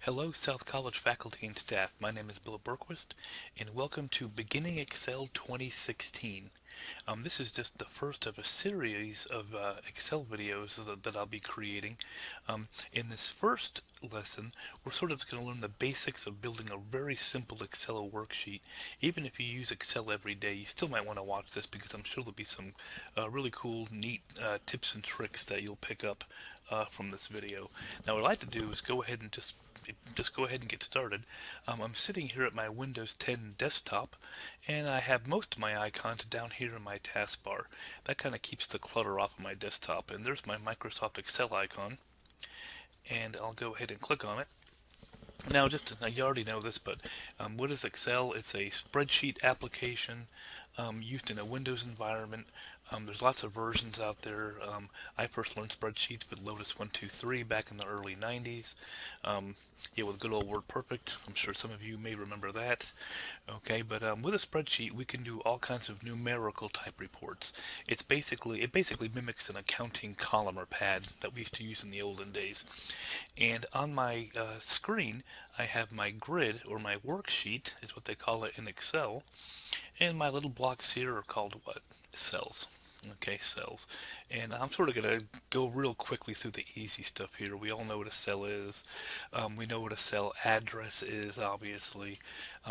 Hello, South College faculty and staff. My name is Bill Berquist, and welcome to Beginning Excel 2016. This is just the first of a series of Excel videos that I'll be creating. In this first lesson, we're sort of going to learn the basics of building a very simple Excel worksheet. Even if you use Excel every day, you still might want to watch this because I'm sure there'll be some really cool, neat tips and tricks that you'll pick up from this video. Now, what I'd like to do is go ahead and just go ahead and get started. I'm sitting here at my Windows 10 desktop, and I have most of my icons down here in my taskbar. That kind of keeps the clutter off of my desktop. And there's my Microsoft Excel icon, and I'll go ahead and click on it. Now, you already know this, but what is Excel? It's a spreadsheet application used in a Windows environment. There's lots of versions out there. I first learned spreadsheets with Lotus 123 back in the early 90s. Yeah, with good old WordPerfect. I'm sure some of you may remember that. Okay, but with a spreadsheet, we can do all kinds of numerical type reports. It basically mimics an accounting column or pad that we used to use in the olden days. And on my screen, I have my grid, or my worksheet, is what they call it in Excel. And my little blocks here are called what? Cells. Okay, cells. And I'm sort of going to go real quickly through the easy stuff here. We all know what a cell is. We know what a cell address is, obviously.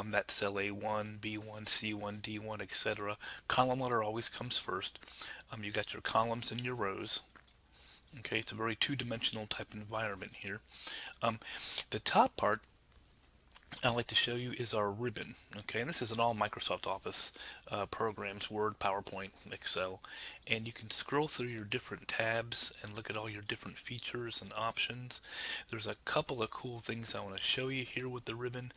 That's cell A1, B1, C1, D1, etc. Column letter always comes first. You got your columns and your rows. Okay, it's a very two-dimensional type environment here. The top part I'd like to show you is our ribbon. Okay, and this is in all Microsoft Office programs, Word, PowerPoint, Excel, and you can scroll through your different tabs and look at all your different features and options. There's a couple of cool things I want to show you here with the ribbon.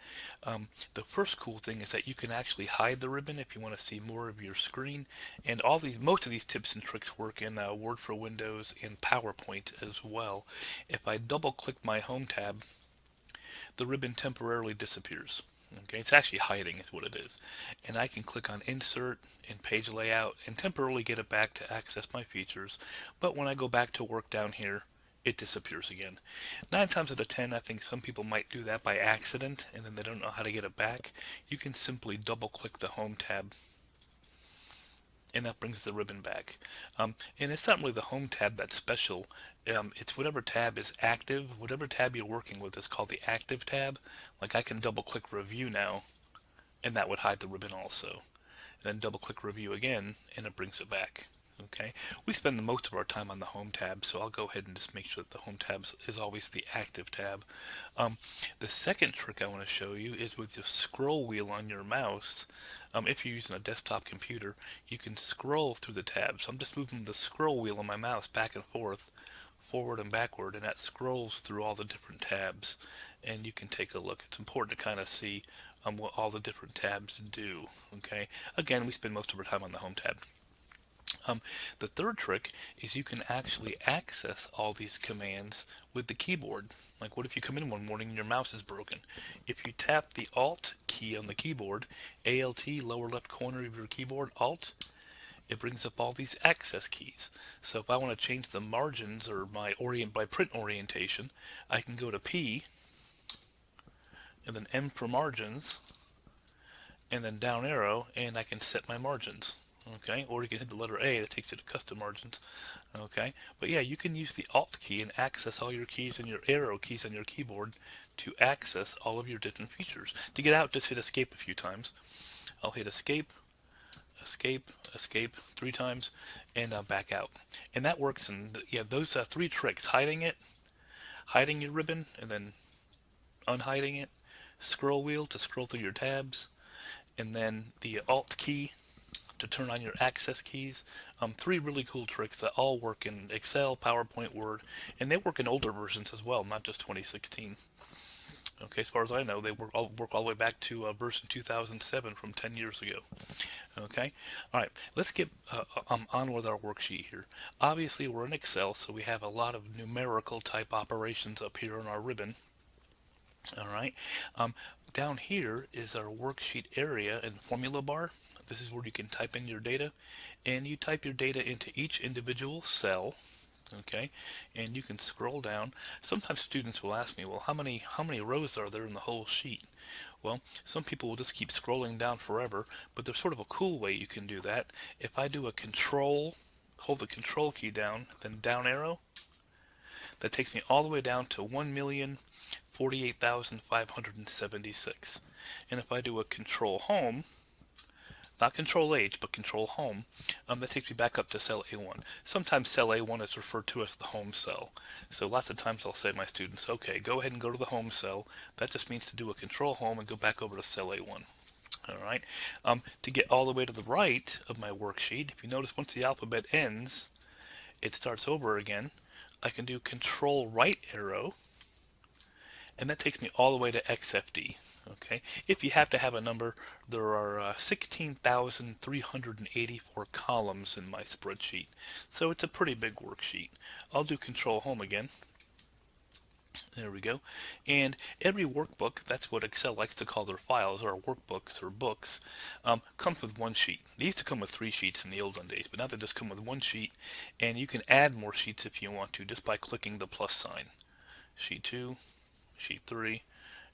The first cool thing is that you can actually hide the ribbon if you want to see more of your screen, and most of these tips and tricks work in Word for Windows and PowerPoint as well. If I double click my Home tab, the ribbon temporarily disappears. Okay, it's actually hiding is what it is. And I can click on Insert and Page Layout and temporarily get it back to access my features. But when I go back to work down here, it disappears again. 9 times out of 10, I think some people might do that by accident and then they don't know how to get it back. You can simply double click the Home tab and that brings the ribbon back. And it's not really the Home tab that's special. It's whatever tab is active. Whatever tab you're working with is called the active tab. Like I can double click Review now, and that would hide the ribbon also. And then double click Review again, and it brings it back. Okay, we spend the most of our time on the Home tab, so I'll go ahead and just make sure that the Home tab is always the active tab. The second trick I want to show you is with the scroll wheel on your mouse. If you're using a desktop computer, you can scroll through the tabs. I'm just moving the scroll wheel on my mouse back and forth, forward and backward, and that scrolls through all the different tabs. And you can take a look. It's important to kind of see what all the different tabs do. Okay. Again, we spend most of our time on the Home tab. The third trick is you can actually access all these commands with the keyboard. Like what if you come in one morning and your mouse is broken? If you tap the Alt key on the keyboard, ALT, lower left corner of your keyboard, Alt, it brings up all these access keys. So if I want to change the margins or my print orientation, I can go to P and then M for margins and then down arrow and I can set my margins. Okay, or you can hit the letter A, that takes you to custom margins. Okay, but yeah, you can use the Alt key and access all your keys and your arrow keys on your keyboard to access all of your different features. To get out, just hit Escape a few times. I'll hit Escape, Escape, Escape 3 times, and back out. And that works. And yeah, those 3 tricks: hiding it, hiding your ribbon, and then unhiding it. Scroll wheel to scroll through your tabs, and then the Alt key to turn on your access keys. 3 really cool tricks that all work in Excel, PowerPoint, Word, and they work in older versions as well, not just 2016. Okay, as far as I know, they work all the way back to version 2007 from 10 years ago. Okay, all right, let's get on with our worksheet here. Obviously, we're in Excel, so we have a lot of numerical type operations up here on our ribbon. All right, down here is our worksheet area and formula bar. This is where you can type in your data, and you type your data into each individual cell. Okay, and you can scroll down. Sometimes students will ask me, well, how many rows are there in the whole sheet? Well, some people will just keep scrolling down forever, but there's sort of a cool way you can do that. If I do a control, hold the control key down, then down arrow, that takes me all the way down to 1,048,576. And if I do a control home, not control H, but control home, that takes me back up to cell A1. Sometimes cell A1 is referred to as the home cell. So lots of times I'll say to my students, okay, go ahead and go to the home cell. That just means to do a control home and go back over to cell A1. All right. To get all the way to the right of my worksheet, if you notice once the alphabet ends, it starts over again. I can do control right arrow, and that takes me all the way to XFD. Okay, if you have to have a number, there are 16,384 columns in my spreadsheet, so it's a pretty big worksheet. I'll do control home again. There we go. And every workbook, that's what Excel likes to call their files, or workbooks or books, comes with one sheet. They used to come with 3 sheets in the olden days, but now they just come with one sheet, and you can add more sheets if you want to just by clicking the plus sign. Sheet 2, sheet 3,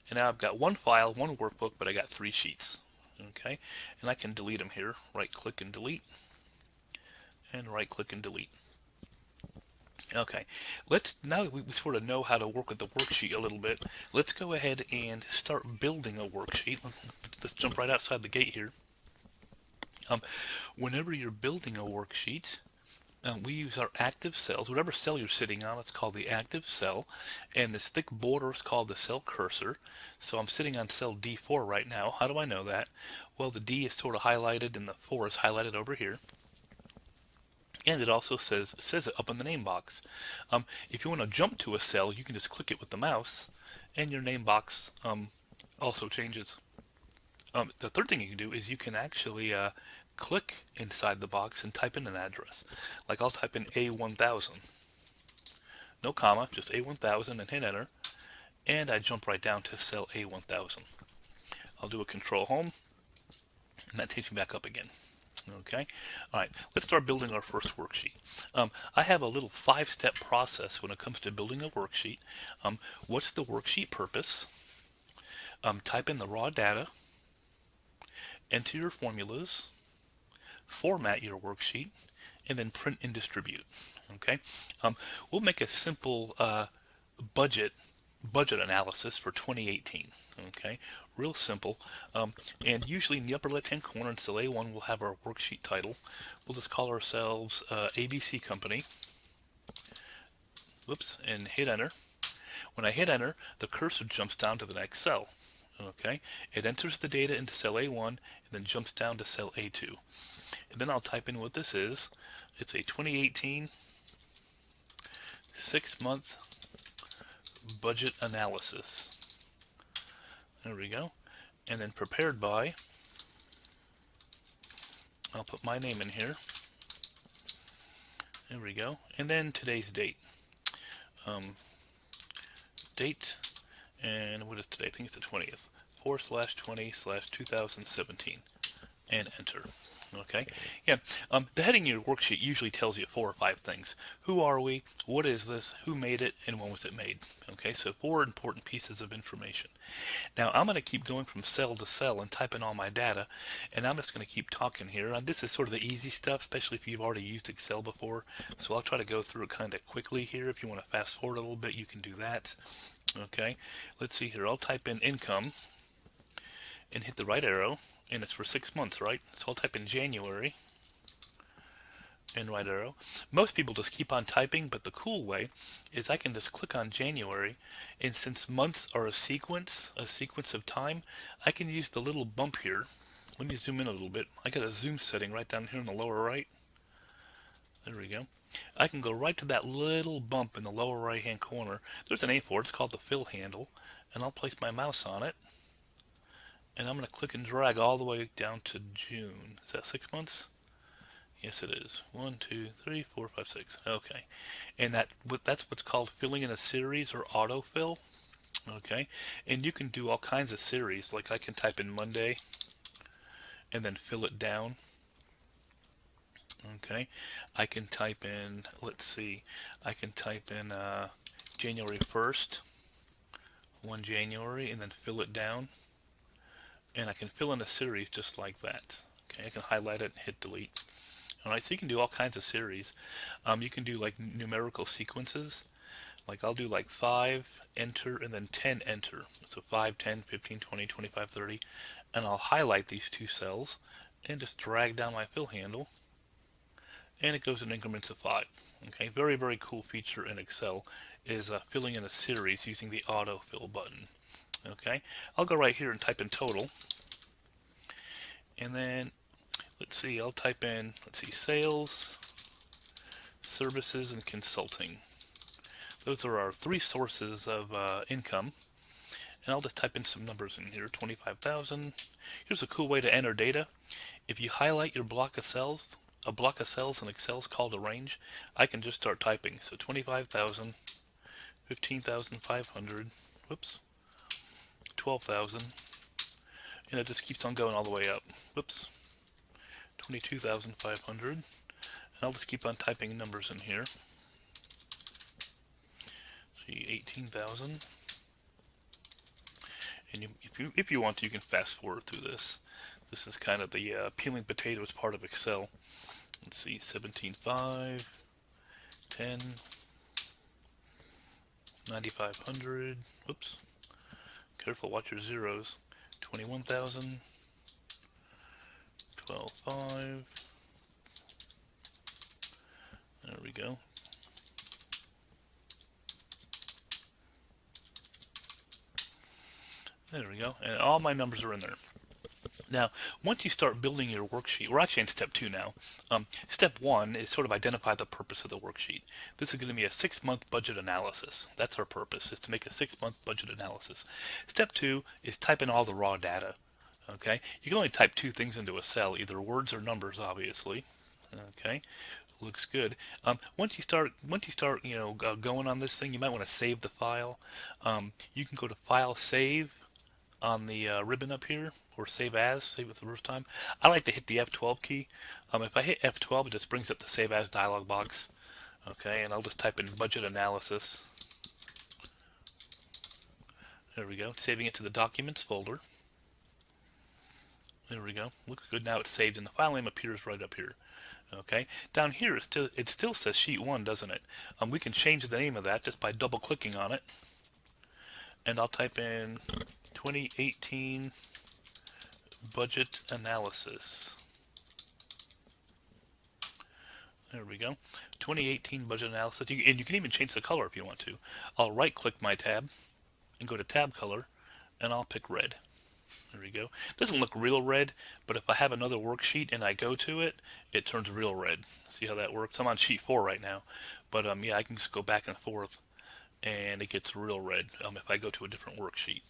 and now I've got one file, one workbook, but I got 3 sheets. Okay, and I can delete them here. Right click and delete, and right click and delete. Okay, now that we sort of know how to work with the worksheet a little bit, let's go ahead and start building a worksheet. Let's jump right outside the gate here. Whenever you're building a worksheet, we use our active cells. Whatever cell you're sitting on, it's called the active cell, and this thick border is called the cell cursor. So I'm sitting on cell D4 right now. How do I know that? Well, the D is sort of highlighted and the 4 is highlighted over here. And it also says it up in the name box. If you want to jump to a cell, you can just click it with the mouse, and your name box also changes. The third thing you can do is you can actually click inside the box and type in an address. Like I'll type in A1000. No comma, just A1000 and hit enter. And I jump right down to cell A1000. I'll do a control home, and that takes me back up again. Okay, all right, let's start building our first worksheet. I have a little 5-step process when it comes to building a worksheet. What's the worksheet purpose? Type in the raw data, enter your formulas, format your worksheet, and then print and distribute. Okay, we'll make a simple budget analysis for 2018. Okay, real simple. And usually in the upper left hand corner in cell A1 we'll have our worksheet title. We'll just call ourselves ABC Company. Whoops, and hit enter. When I hit enter, the cursor jumps down to the next cell. Okay, it enters the data into cell A1 and then jumps down to cell A2. And then I'll type in what this is. It's a 2018 6-month budget analysis. There we go. And then prepared by, I'll put my name in here. There we go. And then today's date. Date, and what is today? I think it's the 20th. 4/20/2017. And enter. Okay, yeah, the heading of your worksheet usually tells you 4 or 5 things. Who are we? What is this? Who made it? And when was it made? Okay, so 4 important pieces of information. Now I'm going to keep going from cell to cell and type in all my data, and I'm just going to keep talking here. And this is sort of the easy stuff, especially if you've already used Excel before. So I'll try to go through it kind of quickly here. If you want to fast forward a little bit, you can do that. Okay, let's see here. I'll type in income and hit the right arrow, and it's for 6 months, right? So I'll type in January and right arrow. Most people just keep on typing, but the cool way is I can just click on January, and since months are a sequence of time, I can use the little bump here. Let me zoom in a little bit. I got a zoom setting right down here in the lower right. There we go. I can go right to that little bump in the lower right hand corner. There's a name for it. It's called the fill handle, and I'll place my mouse on it. And I'm going to click and drag all the way down to June. Is that 6 months? Yes, it is. 1, 2, 3, 4, 5, 6. Okay. And that's what's called filling in a series or autofill. Okay. And you can do all kinds of series. Like I can type in Monday and then fill it down. Okay, I can type in, let's see, I can type in January 1st, 1 January, and then fill it down. And I can fill in a series just like that. Okay, I can highlight it and hit delete. Alright, so you can do all kinds of series. You can do like numerical sequences. Like I'll do like 5, enter, and then 10, enter. So 5, 10, 15, 20, 25, 30. And I'll highlight these two cells and just drag down my fill handle. And it goes in increments of 5. Okay, very, very cool feature in Excel is filling in a series using the autofill button. Okay, I'll go right here and type in total. And then, let's see, I'll type in, let's see, sales, services, and consulting. Those are our three sources of income. And I'll just type in some numbers in here, 25,000. Here's a cool way to enter data. If you highlight your block of cells, a block of cells in Excel is called a range, I can just start typing. So 25,000, 15,500, whoops, 12,000, and it just keeps on going all the way up. Whoops, 22,500, and I'll just keep on typing numbers in here. See, 18,000. And if you want to, you can fast forward through this. This is kind of the peeling potatoes part of Excel. Let's see, 17.5, 10, 9,500, whoops, careful, watch your zeros, 21,000, 12.5, there we go. There we go, and all my numbers are in there. Now, once you start building your worksheet, we're actually in step 2 now. Step 1 is sort of identify the purpose of the worksheet. This is going to be a 6-month budget analysis. That's our purpose, is to make a 6-month budget analysis. Step 2 is type in all the raw data. Okay, you can only type 2 things into a cell, either words or numbers, obviously. Okay, looks good. Once you start, going on this thing, you might want to save the file. You can go to File, Save on the ribbon up here, or save as, save it the first time. I like to hit the F12 key. If I hit F12, it just brings up the save as dialog box. Okay, and I'll just type in budget analysis. There we go, saving it to the documents folder. There we go, looks good. Now it's saved and the file name appears right up here. Okay, down here it still says sheet 1, doesn't it? We can change the name of that just by double clicking on it. And I'll type in 2018 budget analysis. There we go. 2018 budget analysis. And you can even change the color if you want to. I'll right click my tab and go to tab color, and I'll pick red. There we go. It doesn't look real red, but if I have another worksheet and I go to it, it turns real red. See how that works? I'm on sheet 4 right now, but yeah, I can just go back and forth and it gets real red if I go to a different worksheet.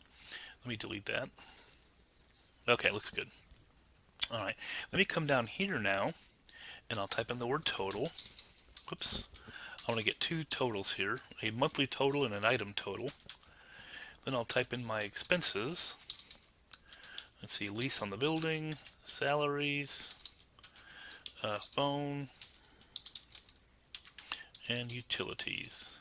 Let me delete that. Okay, looks good. Alright, let me come down here now, and I'll type in the word total. Whoops. I want to get 2 totals here, a monthly total and an item total. Then I'll type in my expenses. Let's see, lease on the building, salaries, phone, and utilities.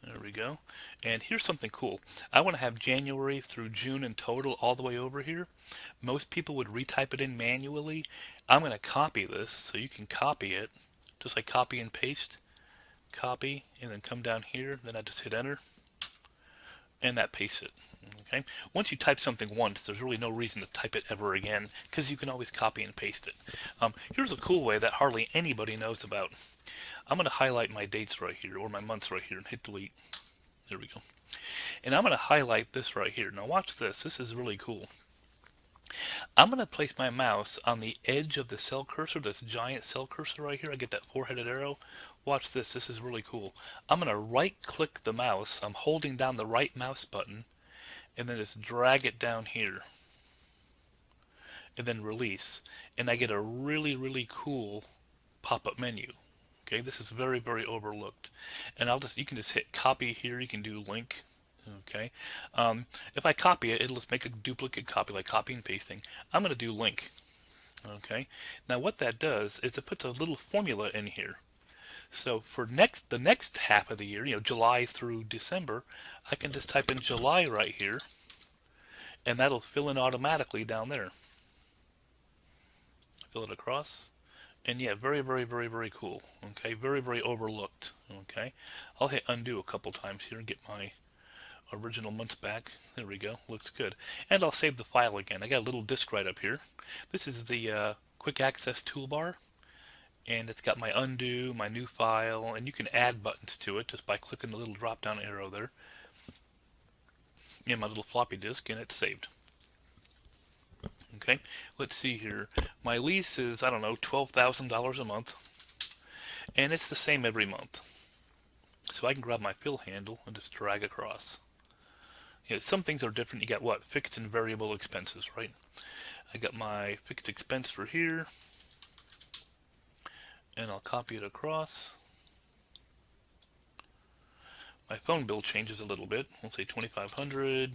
There we go. And here's something cool. I want to have January through June in total all the way over here. Most people would retype it in manually. I'm going to copy this so you can copy it. Just like copy and paste. Copy, and then come down here. Then I just hit enter. And that pastes it. Okay. Once you type something once, there's really no reason to type it ever again, because you can always copy and paste it. Here's a cool way that hardly anybody knows about. I'm going to highlight my dates right here, or my months right here, and hit delete. There we go. And I'm going to highlight this right here. Now watch this. This is really cool. I'm going to place my mouse on the edge of the cell cursor, this giant cell cursor right here. I get that 4-headed arrow. Watch this. This is really cool. I'm going to right-click the mouse. I'm holding down the right mouse button, and then just drag it down here. And then release. And I get a really, really cool pop-up menu. Okay, this is very, very overlooked. And you can just hit copy here. You can do link. Okay, if I copy it, it'll just make a duplicate copy, like copy and pasting. I'm going to do link. Okay, now what that does is it puts a little formula in here. So for the next half of the year, July through December, I can just type in July right here, and that'll fill in automatically down there. Fill it across, and yeah, very, very, very, very cool. Okay, very, very overlooked. Okay, I'll hit undo a couple times here and get my original months back. There we go, looks good. And I'll save the file again. I got a little disk right up here. This is the quick access toolbar, and it's got my undo, my new file, and you can add buttons to it just by clicking the little drop down arrow there. And my little floppy disk, and it's saved. Okay, let's see here. My lease is, I don't know, $12,000 a month, and it's the same every month. So I can grab my fill handle and just drag across. Some things are different. You got what? Fixed and variable expenses, right? I got my fixed expense for here, and I'll copy it across. My phone bill changes a little bit. We'll say 2,500,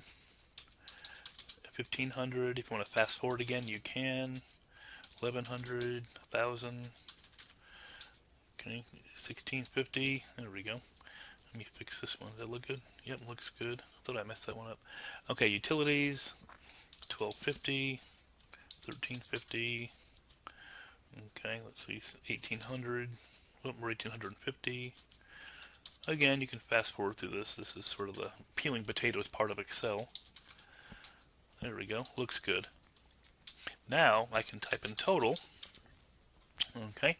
1,500. If you want to fast forward again, you can. 1,100, 1,000. Okay, 1,650. There we go. Let me fix this one. Does that look good? Yep, looks good. I thought I messed that one up. Okay, utilities, 1,250, 1,350. Okay, let's see, 1,800. Oh, we're 1,850. Again, you can fast forward through this. This is sort of the peeling potatoes part of Excel. There we go. Looks good. Now I can type in total. Okay,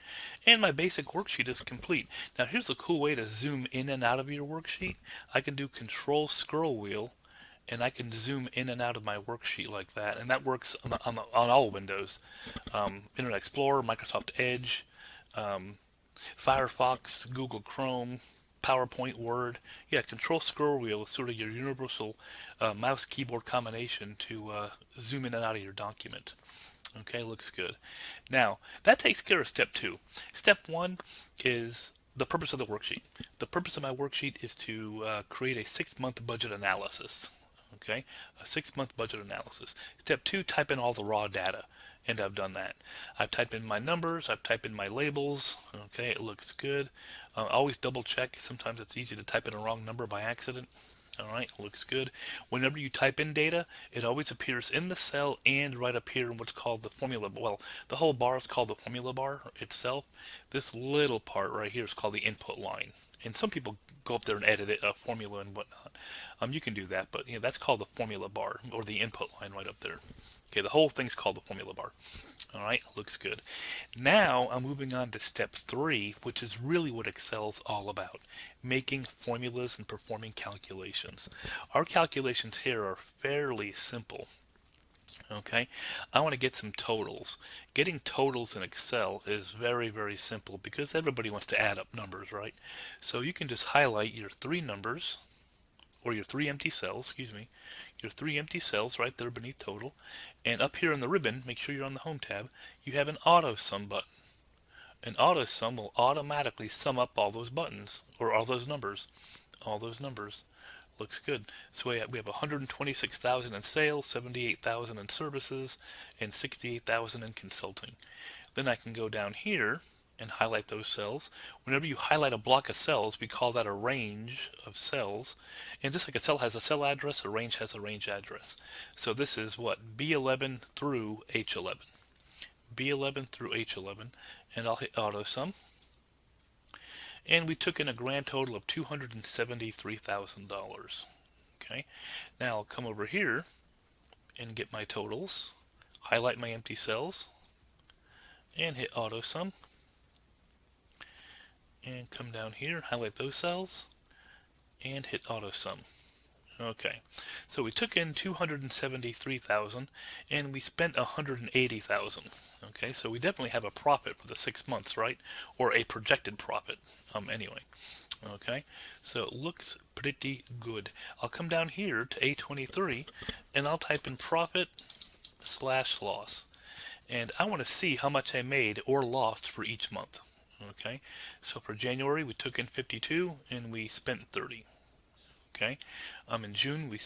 and my basic worksheet is complete. Now here's a cool way to zoom in and out of your worksheet. I can do Control Scroll Wheel, and I can zoom in and out of my worksheet like that, and that works on all Windows. Internet Explorer, Microsoft Edge, Firefox, Google Chrome, PowerPoint, Word. Yeah, Control Scroll Wheel is sort of your universal mouse keyboard combination to zoom in and out of your document. Okay, looks good. Now, that takes care of step 2. Step 1 is the purpose of the worksheet. The purpose of my worksheet is to create a 6-month budget analysis. Okay, a 6-month budget analysis. Step 2, type in all the raw data. And I've done that. I've typed in my numbers, I've typed in my labels. Okay, it looks good. Always double check. Sometimes it's easy to type in a wrong number by accident. Alright, looks good. Whenever you type in data, it always appears in the cell and right up here in what's called the formula. Well, the whole bar is called the formula bar itself. This little part right here is called the input line. And some people go up there and edit it, a formula and whatnot. You can do that, but that's called the formula bar, or the input line right up there. Okay, the whole thing's called the formula bar. Alright, looks good. Now I'm moving on to step 3, which is really what Excel's all about. Making formulas and performing calculations. Our calculations here are fairly simple. Okay, I want to get some totals. Getting totals in Excel is very, very simple because everybody wants to add up numbers, right? So you can just highlight your 3 numbers, or your 3 empty cells, excuse me, your 3 empty cells right there beneath total, and up here in the ribbon, make sure you're on the home tab, you have an auto sum button. An auto sum will automatically sum up all those buttons, or all those numbers. All those numbers. Looks good. So we have 126,000 in sales, 78,000 in services, and 68,000 in consulting. Then I can go down here and highlight those cells. Whenever you highlight a block of cells, we call that a range of cells. And just like a cell has a cell address, a range has a range address. So this is what? B11 through H11. B11 through H11. And I'll hit auto sum. And we took in a grand total of $273,000. Okay, now I'll come over here and get my totals, highlight my empty cells, and hit auto sum. And come down here, highlight those cells, and hit auto sum. Okay, so we took in 273,000 and we spent 180,000. Okay, so we definitely have a profit for the 6 months, right? Or a projected profit, anyway. Okay, so it looks pretty good. I'll come down here to A23 and I'll type in profit/loss. And I want to see how much I made or lost for each month. Okay, so for January we took in 52 and we spent 30. Okay, in June we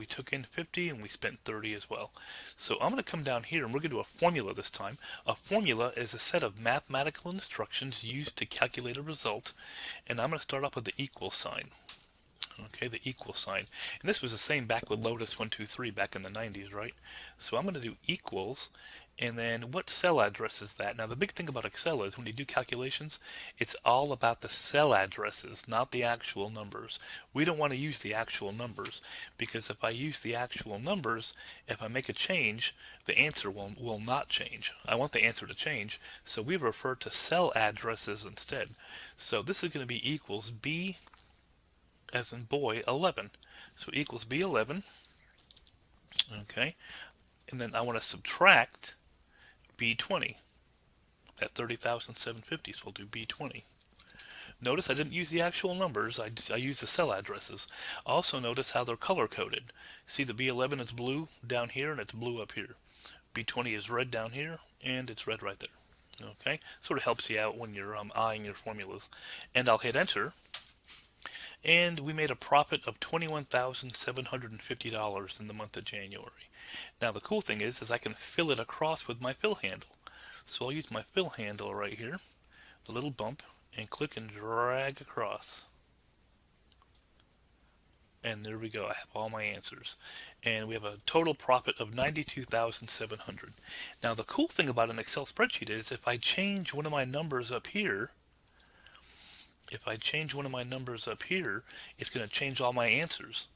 took in 50 and we spent 30 as well. So I'm going to come down here and we're going to do a formula this time. A formula is a set of mathematical instructions used to calculate a result, and I'm going to start off with the equal sign. Okay, the equal sign. And this was the same back with Lotus 123 back in the 90s, right? So I'm going to do equals, and then what cell address is that? Now the big thing about Excel is when you do calculations, it's all about the cell addresses, not the actual numbers. We don't want to use the actual numbers, because if I use the actual numbers, if I make a change, the answer will not change. I want the answer to change, so we refer to cell addresses instead. So this is going to be equals B as in boy 11. So equals B11. Okay, and then I want to subtract B20. At 30,750, so we'll do B20. Notice I didn't use the actual numbers, I used the cell addresses. Also notice how they're color coded. See, the B11 is blue down here and it's blue up here. B20 is red down here and it's red right there. Okay, sort of helps you out when you're eyeing your formulas. And I'll hit enter, and we made a profit of $21,750 in the month of January. Now the cool thing is I can fill it across with my fill handle. So I'll use my fill handle right here, the little bump, and click and drag across. And there we go, I have all my answers. And we have a total profit of $92,700. Now the cool thing about an Excel spreadsheet is if I change one of my numbers up here, it's going to change all my answers.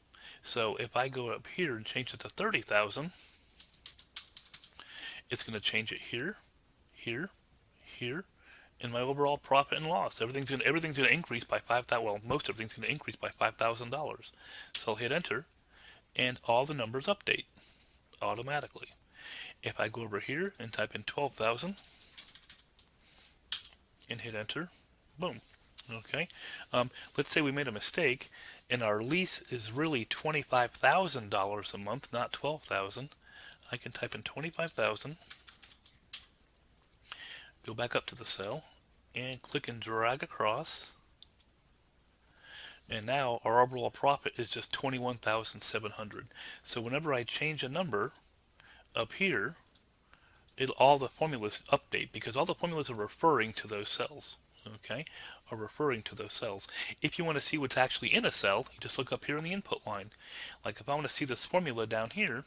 So if I go up here and change it to 30,000, it's going to change it here, here, here, and my overall profit and loss. Everything's going to increase by $5,000. Well, most everything's going to increase by $5,000. So I'll hit enter, and all the numbers update automatically. If I go over here and type in 12,000 and hit enter, boom. Okay, let's say we made a mistake and our lease is really $25,000 a month, not 12,000. I can type in 25,000, go back up to the cell and click and drag across, and now our overall profit is just 21,700. So whenever I change a number up here, all the formulas update because all the formulas are referring to those cells. Okay, are referring to those cells. If you want to see what's actually in a cell, you just look up here in the input line. Like if I want to see this formula down here,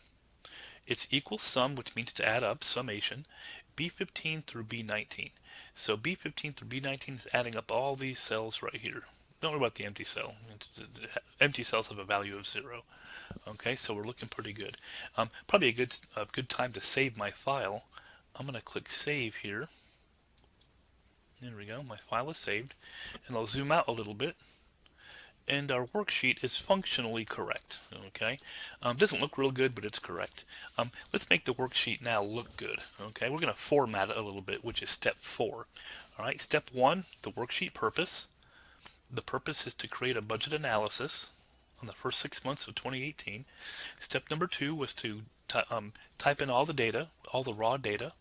it's equal sum, which means to add up, summation, B15 through B19. So B15 through B19 is adding up all these cells right here. Don't worry about the empty cell. Empty cells have a value of 0. Okay, so we're looking pretty good. Probably a good time to save my file. I'm going to click save here. There we go, my file is saved, and I'll zoom out a little bit, and our worksheet is functionally correct. Okay, doesn't look real good, but it's correct. Let's make the worksheet now look good. Okay, we're going to format it a little bit, which is step 4. All right, step 1, the worksheet purpose. The purpose is to create a budget analysis on the first 6 months of 2018. Step number 2 was to type in all the data, all the raw data,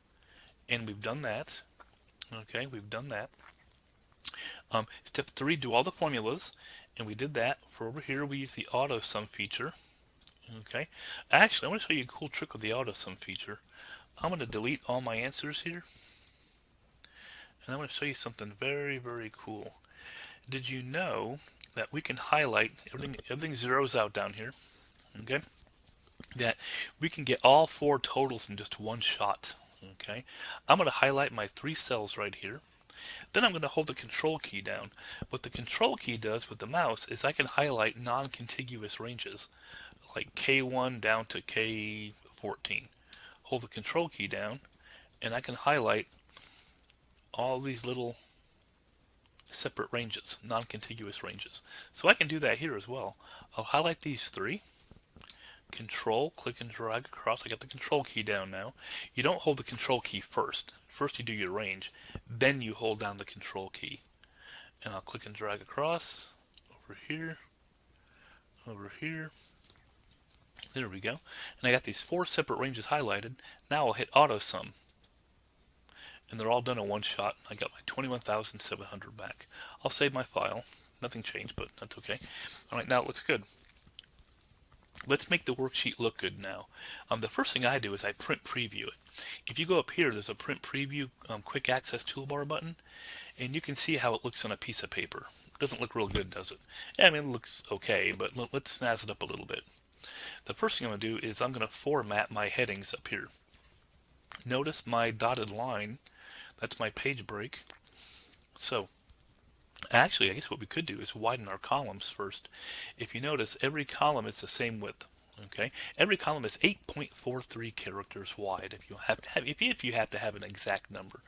and we've done that. Okay, we've done that. Step 3, do all the formulas, and we did that. For over here, we use the auto sum feature. Okay, actually, I want to show you a cool trick with the auto sum feature. I'm going to delete all my answers here, and I'm going to show you something very, very cool. Did you know that we can highlight everything zeroes out down here? Okay, that we can get all 4 totals in just one shot. Okay, I'm going to highlight my 3 cells right here. Then I'm going to hold the control key down. What the control key does with the mouse is I can highlight non-contiguous ranges, like K1 down to K14. Hold the control key down, and I can highlight all these little separate ranges, non-contiguous ranges. So I can do that here as well. I'll highlight these 3. Control, click and drag across. I got the control key down now. You don't hold the control key first. First you do your range, then you hold down the control key. And I'll click and drag across, over here, over here. There we go. And I got these 4 separate ranges highlighted. Now I'll hit auto sum. And they're all done in one shot. I got my 21,700 back. I'll save my file. nothing changed, but that's okay. All right, now it looks good. Let's make the worksheet look good now. The first thing I do is I print preview it. If you go up here, there's a print preview quick access toolbar button, and you can see how it looks on a piece of paper. It doesn't look real good, does it? Yeah, I mean, it looks okay, but let's snazz it up a little bit. The first thing I'm going to do is I'm going to format my headings up here. Notice my dotted line, that's my page break. So actually, I guess what we could do is widen our columns first. If you notice, every column is the same width. Okay, every column is 8.43 characters wide. If you have to have an exact number,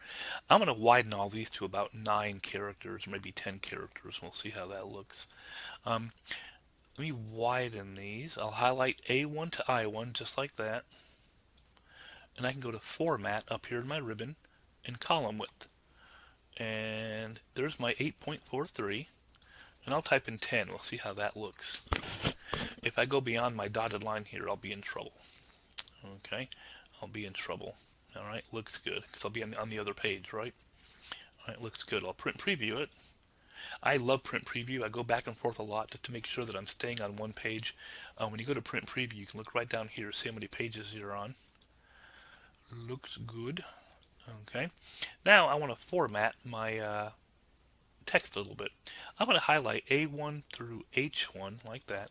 I'm going to widen all these to about 9 characters, or maybe 10 characters. We'll see how that looks. Let me widen these. I'll highlight A1 to I1 just like that, and I can go to Format up here in my ribbon and column width. And there's my 8.43, and I'll type in 10. We'll see how that looks. If I go beyond my dotted line here, I'll be in trouble. Okay, I'll be in trouble. All right, looks good, because I'll be on the other page, right? All right, looks good. I'll print preview it. I love print preview. I go back and forth a lot just to make sure that I'm staying on one page. When you go to print preview, you can look right down here, see how many pages you're on. Looks good. Okay, now I want to format my text a little bit. I'm going to highlight A1 through H1 like that,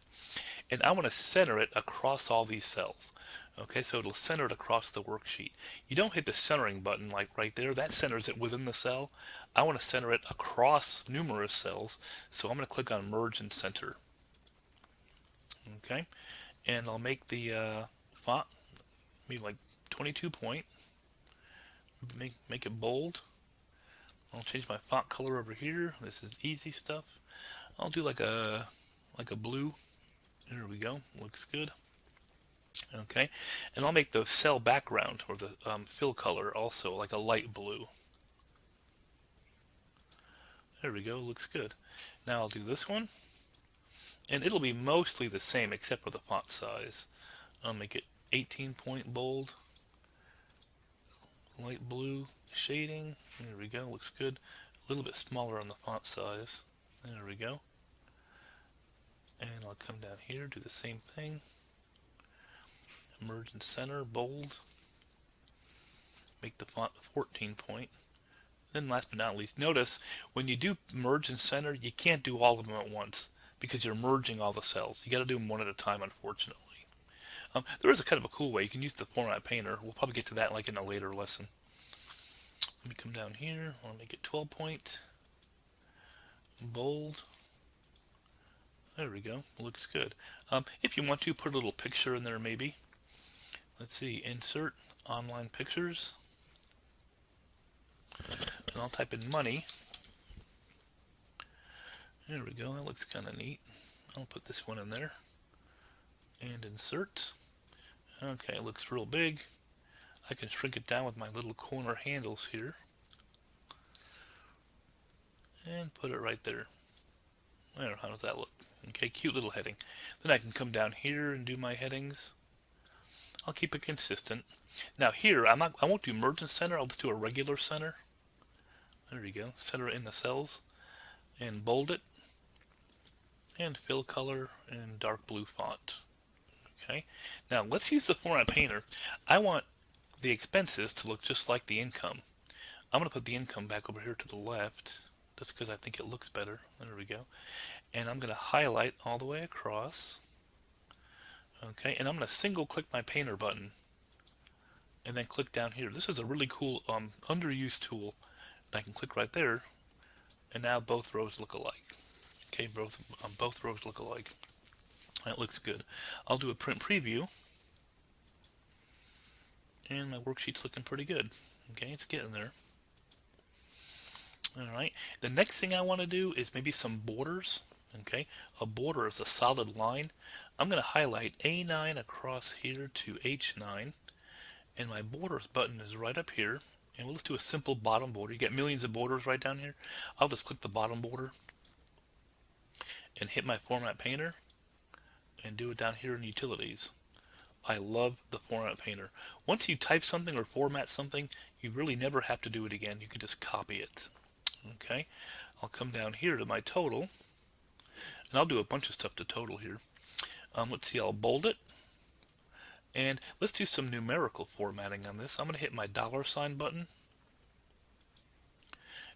and I want to center it across all these cells. Okay, so it'll center it across the worksheet. You don't hit the centering button like right there. That centers it within the cell. I want to center it across numerous cells, so I'm going to click on Merge and Center. Okay, and I'll make the font maybe like 22 point. Make it bold. I'll change my font color over here. This is easy stuff. I'll do like a blue. There we go. Looks good. Okay, and I'll make the cell background or the fill color also like a light blue. There we go. Looks good. Now I'll do this one, and it'll be mostly the same except for the font size. I'll make it 18 point bold. Light blue shading. There we go. Looks good. A little bit smaller on the font size. There we go. And I'll come down here, do the same thing. Merge and center, bold. Make the font 14 point. Then last but not least, notice when you do merge and center, you can't do all of them at once because you're merging all the cells. You got to do them one at a time, unfortunately. There is a kind of a cool way. You can use the Format Painter. We'll probably get to that like in a later lesson. Let me come down here. I'll make it 12 point. Bold. There we go. Looks good. If you want to, put a little picture in there maybe. Let's see. Insert online pictures. And I'll type in money. There we go. That looks kind of neat. I'll put this one in there. And insert. Okay, it looks real big. I can shrink it down with my little corner handles here. And put it right there. There, how does that look? Okay, cute little heading. Then I can come down here and do my headings. I'll keep it consistent. Now here, I won't do merge and center. I'll just do a regular center. There you go. Center it in the cells. And bold it. And fill color and dark blue font. Okay, now let's use the Format Painter. I want the expenses to look just like the income. I'm going to put the income back over here to the left, just because I think it looks better. There we go. And I'm going to highlight all the way across. Okay, and I'm going to single click my Painter button, and then click down here. This is a really cool underused tool. I can click right there, and now both rows look alike. Okay, both rows look alike. That looks good. I'll do a print preview. And my worksheet's looking pretty good. Okay, it's getting there. Alright, the next thing I want to do is maybe some borders. Okay, a border is a solid line. I'm going to highlight A9 across here to H9. And my borders button is right up here. And we'll just do a simple bottom border. You get millions of borders right down here. I'll just click the bottom border and hit my Format Painter and do it down here in Utilities. I love the Format Painter. Once you type something or format something, you really never have to do it again. You can just copy it. Okay, I'll come down here to my total, And I'll do a bunch of stuff to total here. Let's see, I'll bold it. And let's do some numerical formatting on this. I'm going to hit my $ button.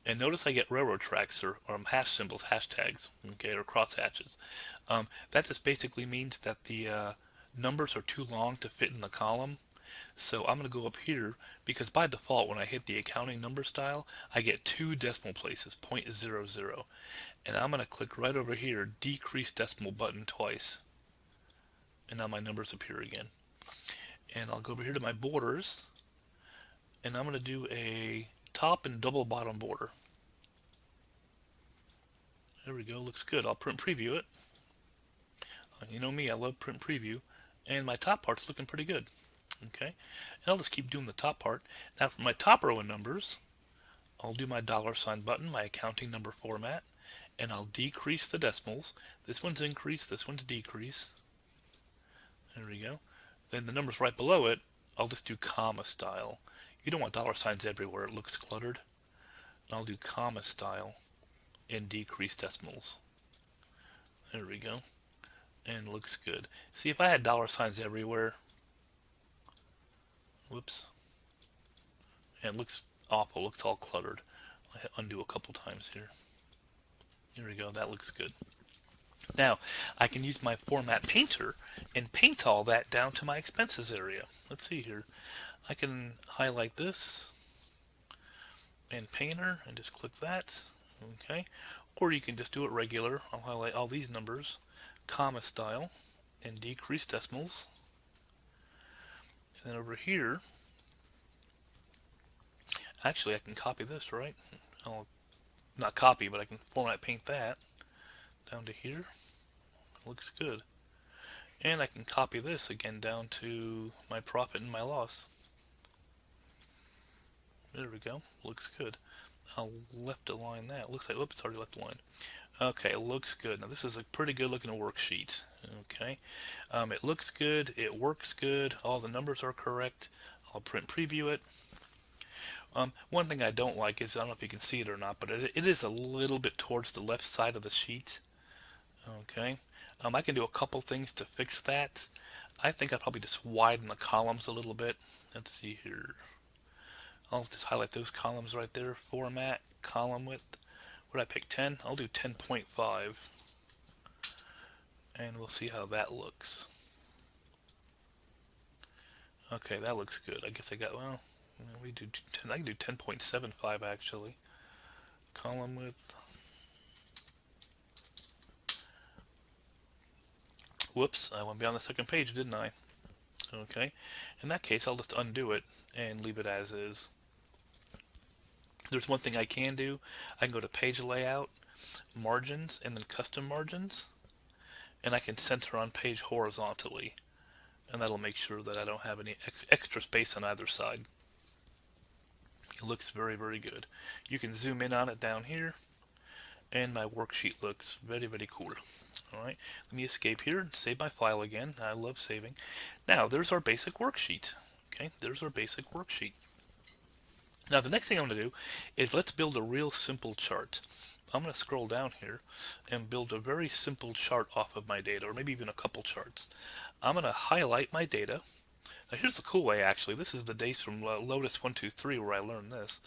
And notice I get railroad tracks or hash symbols, hashtags, okay, or crosshatches. That just basically means that the numbers are too long to fit in the column. So I'm going to go up here because by default when I hit the accounting number style, I get 2 decimal places, 0.00. And I'm going to click right over here, decrease decimal button twice. And now my numbers appear again. And I'll go over here to my borders, and I'm going to do a top and double bottom border. There we go, looks good. I'll print preview it. You know me, I love print preview. And my top part's looking pretty good. Okay, and I'll just keep doing the top part. Now for my top row of numbers, I'll do my $ button, my accounting number format, and I'll decrease the decimals. This one's increase, this one's decrease. There we go. Then the numbers right below it, I'll just do comma style. You don't want $ everywhere, it looks cluttered. I'll do comma style and decrease decimals. There we go. And it looks good. See, if I had $ everywhere, whoops, and it looks awful, looks all cluttered. I'll hit undo a couple times here. Here we go, that looks good. Now, I can use my format painter and paint all that down to my expenses area. Let's see here. I can highlight this and painter and just click that. Okay. Or you can just do it regular. I'll highlight all these numbers, comma style, and decrease decimals. And then over here, actually I can copy this, right? I'll not copy, but I can format paint that down to here. Looks good. And I can copy this again down to my profit and my loss. There we go. Looks good. I'll left align that. Looks like, whoops, it's already left aligned. Okay, it looks good. Now this is a pretty good looking worksheet. Okay, it looks good. It works good. All the numbers are correct. I'll print preview it. One thing I don't like is, I don't know if you can see it or not, but it is a little bit towards the left side of the sheet. Okay, I can do a couple things to fix that. I think I'd probably just widen the columns a little bit. Let's see here. I'll just highlight those columns right there. Format, column width. What did I pick? 10? I'll do 10.5. And we'll see how that looks. Okay, that looks good. I guess I got, well, we do 10, I can do 10.75 actually. Column width. Whoops, I went beyond the second page, didn't I? Okay, in that case, I'll just undo it and leave it as is. There's one thing I can do. I can go to page layout, margins, and then custom margins, and I can center on page horizontally, and that'll make sure that I don't have any extra space on either side. It looks very, very good. You can zoom in on it down here, and my worksheet looks very, very cool. Alright, let me escape here and save my file again. I love saving. Now, there's our basic worksheet. Okay, there's our basic worksheet. Now, the next thing I'm going to do is let's build a real simple chart. I'm going to scroll down here and build a very simple chart off of my data, or maybe even a couple charts. I'm going to highlight my data. Now, here's the cool way, actually. This is the dates from Lotus 123 where I learned this.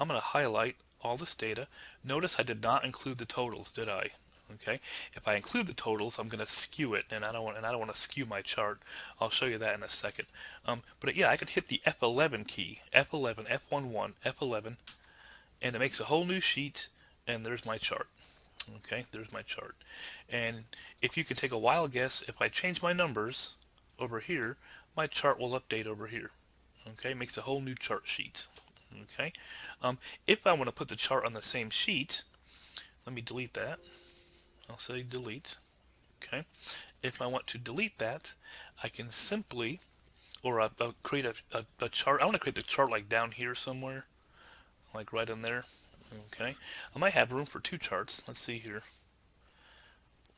I'm going to highlight all this data. Notice I did not include the totals, did I? Okay. If I include the totals, I'm going to skew it, and I don't want to skew my chart. I'll show you that in a second. But yeah, I can hit the F11 key, F11, F11, F11, and it makes a whole new sheet, and there's my chart. Okay, there's my chart. And if you can take a wild guess, if I change my numbers over here, my chart will update over here. Okay, makes a whole new chart sheet. Okay, if I want to put the chart on the same sheet, let me delete that. I'll say delete. Okay, if I want to delete that, I can simply, or create a chart. I want to create the chart like down here somewhere, like right in there. Okay, I might have room for 2 charts. Let's see here.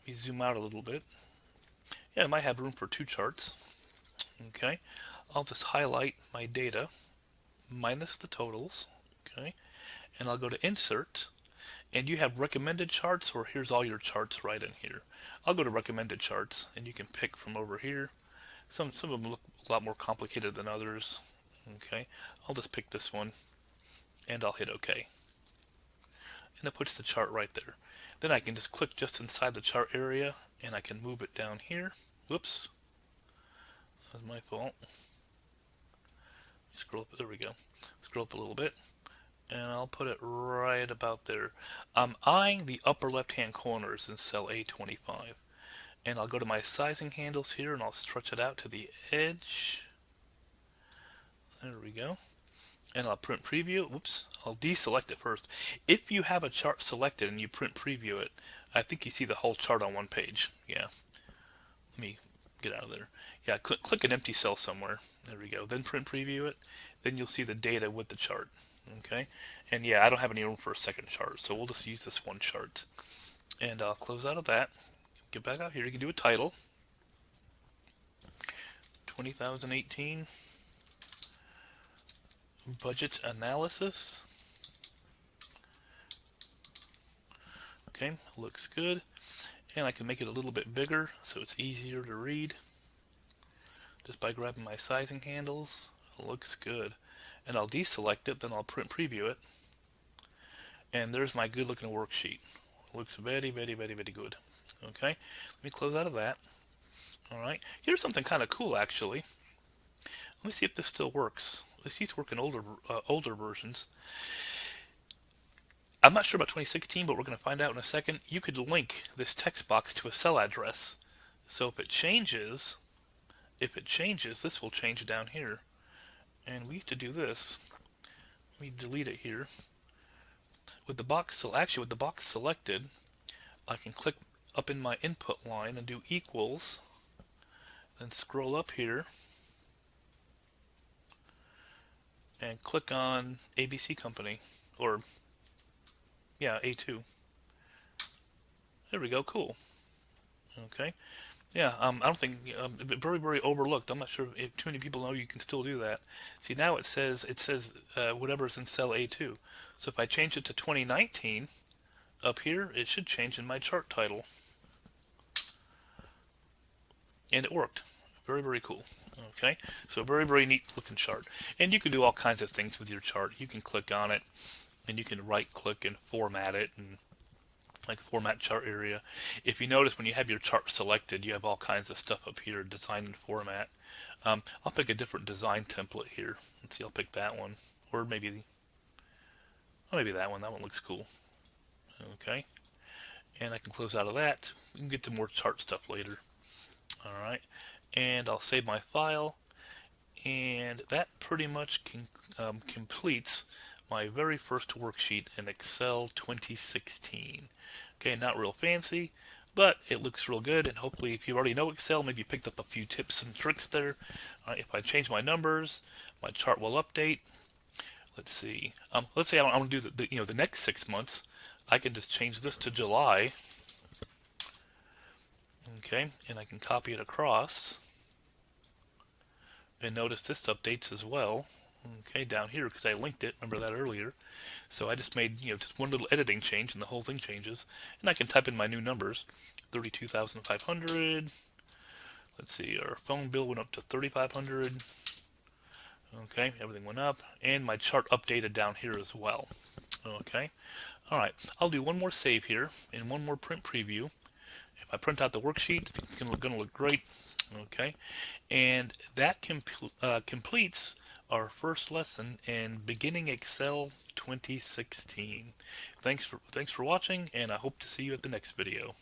Let me zoom out a little bit. Yeah, I might have room for 2 charts. Okay, I'll just highlight my data minus the totals. Okay, and I'll go to insert, and you have recommended charts, or here's all your charts right in here. I'll go to recommended charts, and you can pick from over here. Some of them look a lot more complicated than others. Okay, I'll just pick this one, and I'll hit OK. And it puts the chart right there. Then I can just click just inside the chart area, and I can move it down here. Whoops, that's my fault. Scroll up, there we go. Scroll up a little bit, and I'll put it right about there. I'm eyeing the upper left-hand corners in cell A25. And I'll go to my sizing handles here, and I'll stretch it out to the edge. There we go. And I'll print preview. Whoops, I'll deselect it first. If you have a chart selected and you print preview it, I think you see the whole chart on one page. Yeah. Let me get out of there. Yeah, click an empty cell somewhere. There we go. Then print preview it. Then you'll see the data with the chart. Okay. And yeah, I don't have any room for a second chart, so we'll just use this one chart. And I'll close out of that. Get back out here. You can do a title. 2018 budget analysis. Okay, looks good. And I can make it a little bit bigger so it's easier to read just by grabbing my sizing handles. It looks good. And I'll deselect it, then I'll print preview it. And there's my good looking worksheet. It looks very, very, very, very good. Okay, let me close out of that. Alright, here's something kind of cool actually. Let me see if this still works. This used to work in older versions. I'm not sure about 2016, but we're going to find out in a second. You could link this text box to a cell address. So if it changes, this will change down here. And we used to do this. Let me delete it here. With the box, with the box selected, I can click up in my input line and do equals, then scroll up here and click on ABC Company, or yeah, A2. There we go, cool. Okay, yeah, I don't think, very, very overlooked. I'm not sure if too many people know you can still do that. See, now it says whatever's in cell A2. So if I change it to 2019, up here, it should change in my chart title. And it worked. Very, very cool. Okay, so very, very neat looking chart. And you can do all kinds of things with your chart. You can click on it, and you can right click and format it, and like format chart area. If you notice, when you have your chart selected, you have all kinds of stuff up here, design and format. I'll pick a different design template here. Let's see, I'll pick that one, or maybe that one. That one looks cool. Okay, and I can close out of that. We can get to more chart stuff later. Alright, and I'll save my file, and that pretty much completes my very first worksheet in Excel 2016. Okay, not real fancy, but it looks real good, and hopefully if you already know Excel, maybe you picked up a few tips and tricks there. If I change my numbers, my chart will update. Let's see. Let's say I want to do the next 6 months. I can just change this to July. Okay, and I can copy it across. And notice this updates as well. Okay, down here, because I linked it, remember that earlier. So I just made, just one little editing change and the whole thing changes. And I can type in my new numbers. 32,500. Let's see, our phone bill went up to 3,500. Okay, everything went up. And my chart updated down here as well. Okay, alright, I'll do one more save here and one more print preview. If I print out the worksheet, it's going to look great. Okay, and that completes our first lesson in Beginning Excel 2016. Thanks for watching, and I hope to see you at the next video.